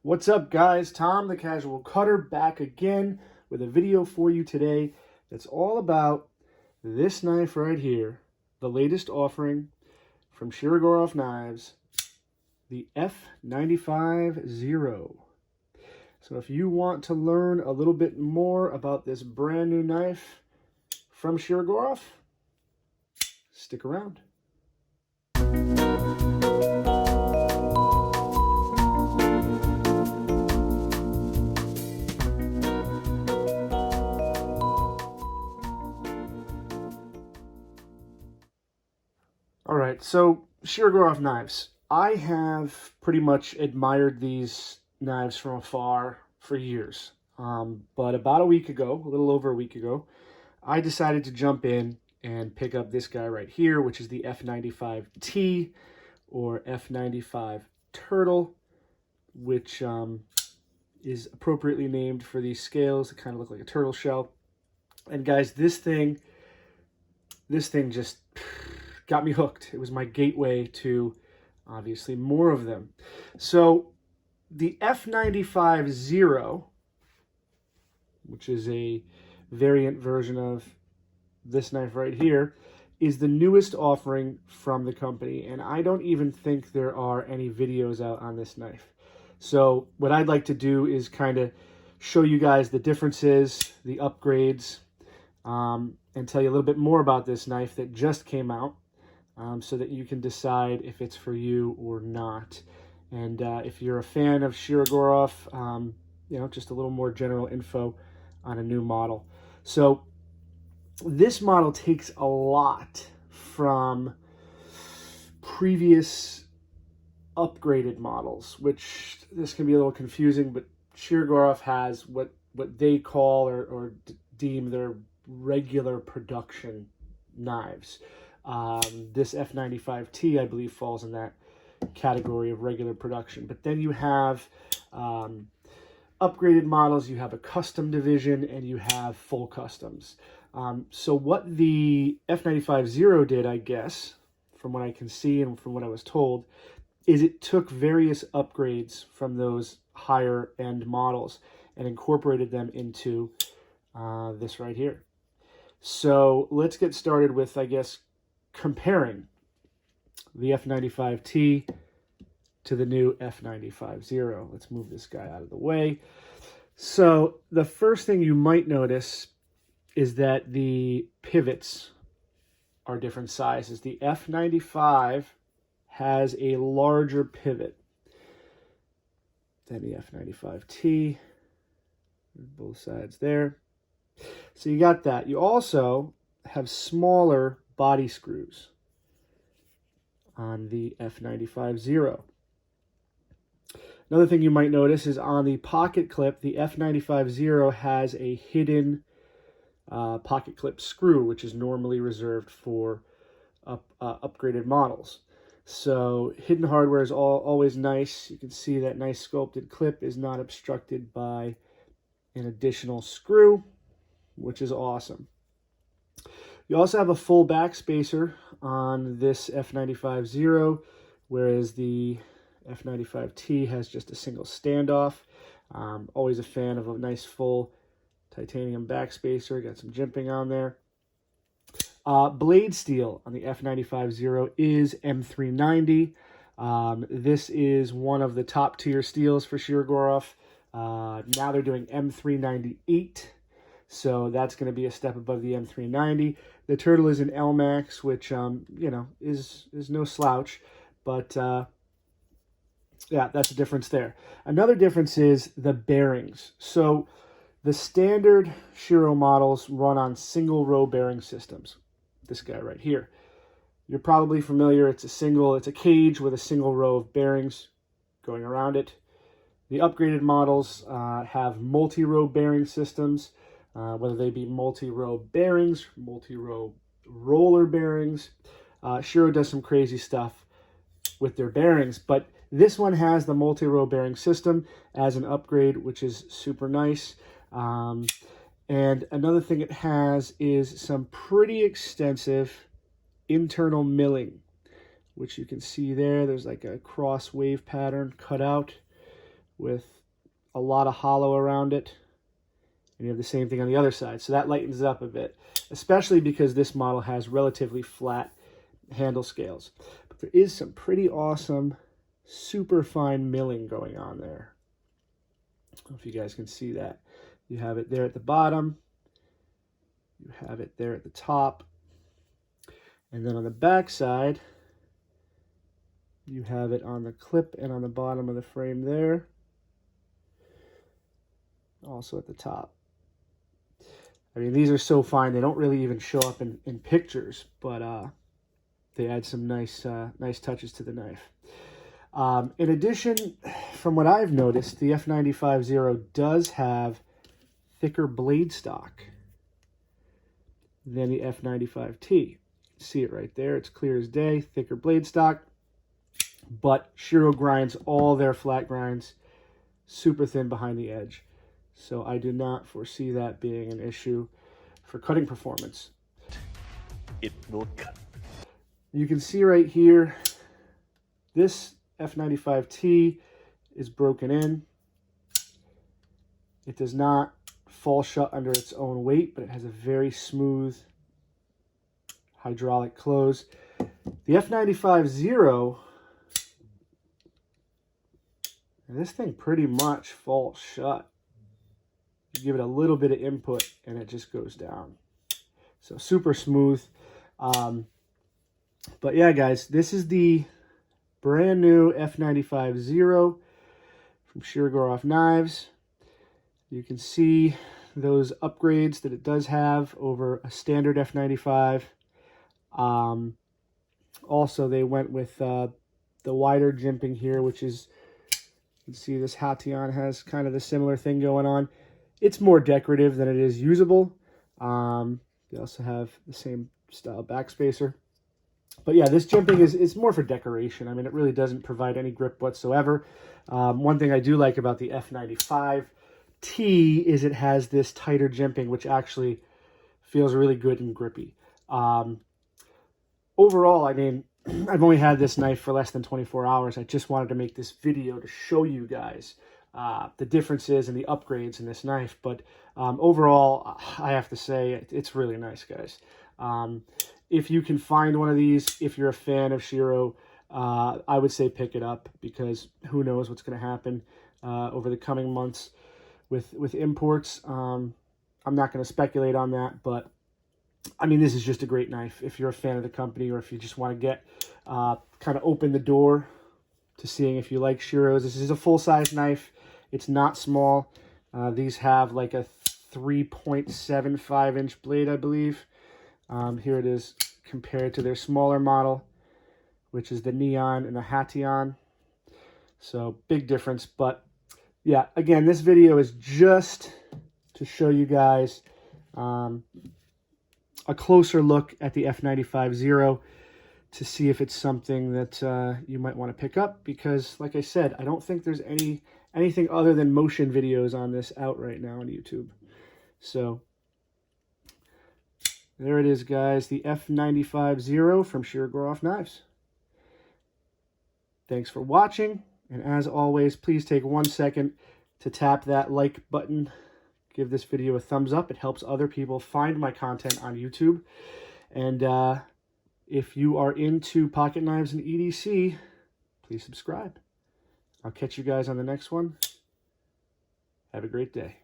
What's up, guys? Tom, the Casual Cutter, back again with a video for you today that's all about this knife right here, the latest offering from Shirogorov Knives, the F95 Zero. So if you want to learn a little bit more about this brand new knife from Shirogorov, stick around. All right, so Shirogorov Knives. I have pretty much admired these knives from afar for years. But about a week ago, a little over a week ago, I decided to jump in and pick up this guy right here, which is the F95T or F95 Turtle, which is appropriately named for these scales that kind of look like a turtle shell. And guys, this thing just got me hooked. It was my gateway to obviously more of them. So the F95 Zero, which is a variant version of this knife right here, is the newest offering from the company. And I don't even think there are any videos out on this knife. So what I'd like to do is kind of show you guys the differences, the upgrades, and tell you a little bit more about this knife that just came out, so that you can decide if it's for you or not. And if you're a fan of Shirogorov, just a little more general info on a new model. So this model takes a lot from previous upgraded models, which this can be a little confusing, but Shirogorov has what they call or deem their regular production knives. This F95T, I believe, falls in that category of regular production. But then you have upgraded models, you have a custom division, and you have full customs. So what the F95 Zero did, I guess, from what I can see and from what I was told, is it took various upgrades from those higher end models and incorporated them into this right here. So let's get started with, I guess, comparing the F95T to the new F95 Zero. Let's move this guy out of the way. So the first thing you might notice is that the pivots are different sizes. The F95 has a larger pivot than the F95T. Both sides there. So you got that. You also have smaller body screws on the F95 Zero. Another thing you might notice is on the pocket clip, the F95 Zero has a hidden pocket clip screw, which is normally reserved for upgraded models. So hidden hardware is always nice. You can see that nice sculpted clip is not obstructed by an additional screw, which is awesome. You also have a full back spacer on this F95 Zero, whereas the F95T has just a single standoff. Always a fan of a nice full titanium back spacer. Got some jimping on there. Blade steel on the F95 Zero is M390. This is one of the top tier steels for Shirogorov. Now they're doing M398. So that's going to be a step above the M390. The Turtle is an LMAX, which, is no slouch. But, yeah, that's a difference there. Another difference is the bearings. So the standard Shiro models run on single row bearing systems. This guy right here. You're probably familiar. It's a cage with a single row of bearings going around it. The upgraded models have multi-row bearing systems. Whether they be multi-row bearings, multi-row roller bearings. Shiro does some crazy stuff with their bearings, but this one has the multi-row bearing system as an upgrade, which is super nice. And another thing it has is some pretty extensive internal milling, which you can see there. There's like a cross wave pattern cut out with a lot of hollow around it. And you have the same thing on the other side. So that lightens it up a bit, especially because this model has relatively flat handle scales. But there is some pretty awesome, super fine milling going on there. I don't know if you guys can see that. You have it there at the bottom. You have it there at the top. And then on the back side, you have it on the clip and on the bottom of the frame there. Also at the top. I mean, these are so fine, they don't really even show up in pictures, but they add some nice touches to the knife. In addition, from what I've noticed, the F95 does have thicker blade stock than the F95T. See it right there, it's clear as day, thicker blade stock, but Shiro grinds all their flat grinds super thin behind the edge. So I do not foresee that being an issue for cutting performance. It will cut. You can see right here, this F95T is broken in. It does not fall shut under its own weight, but it has a very smooth hydraulic close. The F95 this thing pretty much falls shut. You give it a little bit of input and it just goes down. So super smooth. But yeah, guys, this is the brand new F95 from Shirogorov Knives. You can see those upgrades that it does have over a standard F95. Also, they went with the wider jimping here, which is, you can see this Hation has kind of the similar thing going on. It's more decorative than it is usable. They also have the same style backspacer. But yeah, this jimping is more for decoration. I mean, it really doesn't provide any grip whatsoever. One thing I do like about the F95T is it has this tighter jimping, which actually feels really good and grippy. Overall, I mean, I've only had this knife for less than 24 hours. I just wanted to make this video to show you guys the differences and the upgrades in this knife. But overall, I have to say, it's really nice, guys. If you can find one of these, if you're a fan of Shiro, I would say pick it up, because who knows what's going to happen over the coming months with imports. I'm not going to speculate on that, but I mean, this is just a great knife if you're a fan of the company, or if you just want to get kind of open the door to seeing if you like Shiros. This is a full-size knife. It's not small. These have like a 3.75-inch blade, I believe. Here it is compared to their smaller model, which is the Neon and the Hation. So big difference. But yeah, again, this video is just to show you guys a closer look at the F95 to see if it's something that you might want to pick up, because like I said, I don't think there's anything other than motion videos on this out right now on YouTube. So there it is, guys, the F95 from Shirogorov Knives. Thanks for watching, and as always, please take 1 second to tap that like button. Give this video a thumbs up. It helps other people find my content on YouTube. And if you are into pocket knives and EDC, please subscribe. I'll catch you guys on the next one. Have a great day.